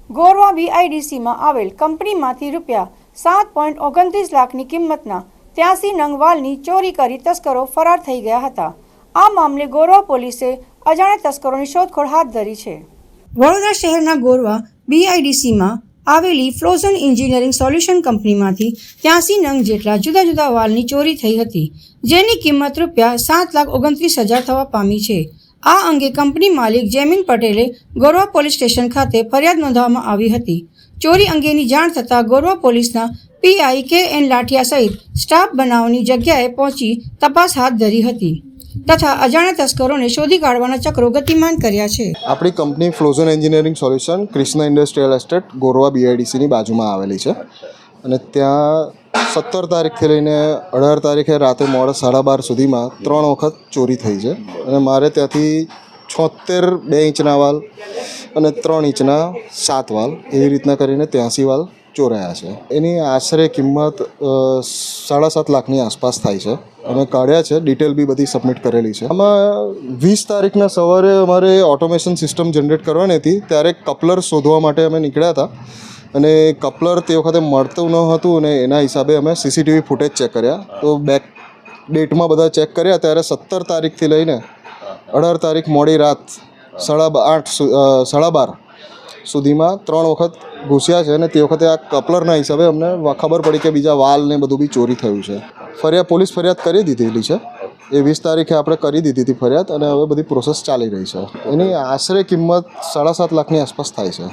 ગોરવા BIDCમાં આવેલ કંપનીમાંથી ₹7.29 લાખની કિંમતના 83 નંગ વાલની ચોરી કરી તસ્કરો ફરાર થઈ ગયા હતા। આ મામલે ગોરવા પોલીસે અજાણ્યા તસ્કરોની શોધખોળ હાથ ધરી છે। વડોદરા શહેરના ગોરવા BIDCમાં આવેલી ફ્રોઝન એન્જિનિયરિંગ સોલ્યુશન કંપનીમાંથી 83 નંગ જેટલા જુદા જુદા વાલની ચોરી થઈ હતી, જેની કિંમત ₹7,29,000 થવા પામી છે। આ અંગે કંપની માલિક જૈમિન પટેલે ગોરવા પોલીસ સ્ટેશન ખાતે ફરિયાદ નોંધાવવામાં આવી હતી। ચોરી અંગેની જાણ થતાં ગોરવા પોલીસના PI KN લાઠિયા સહિત સ્ટાફ બનાવની જગ્યાએ પહોંચી તપાસ હાથ ધરી હતી તથા અજાણ્યા તસ્કરોને શોધી કાઢવાના ચક્રો ગતિમાન કર્યા છે। આપણી company frozen engineering solution Krishna industrial estate Gorwa BIDCની બાજુમાં આવેલી છે અને ત્યાં 17 તારીખથી લઈને 18 તારીખે રાતે મોડા 12:30 સુધીમાં 3 વખત ચોરી થઈ છે અને મારે ત્યાંથી 76 2 ઇંચના વાલ અને 3 ઇંચના 7 વાલ એવી રીતના કરીને 83 વાલ ચોરાયા છે। એની આશરે કિંમત 7.5 લાખની આસપાસ થાય છે। અમે કાઢ્યા છે, ડિટેલ બી બધી સબમિટ કરેલી છે। આમાં 20 તારીખના સવારે અમારે ઓટોમેશન સિસ્ટમ જનરેટ કરવાની હતી, ત્યારે કપલર શોધવા માટે અમે નીકળ્યા હતા અને કપલર તે વખતે મળતું ન હતું અને એના હિસાબે અમે CCTV ફૂટેજ ચેક કર્યા તો બેક ડેટમાં બધા ચેક કર્યા ત્યારે 17 તારીખથી લઈને 18 તારીખ મોડી રાત 12:30 સુધીમાં 3 વખત ઘૂસ્યા છે અને તે વખતે આ કપલરના હિસાબે અમને ખબર પડી કે બીજા વાલ ને બધું બી ચોરી થયું છે। પોલીસ ફરિયાદ કરી દીધેલી છે, એ 20 તારીખે આપણે કરી દીધી હતી ફરિયાદ અને હવે બધી પ્રોસેસ ચાલી રહી છે। એની આશરે કિંમત 7.5 લાખની આસપાસ થાય છે।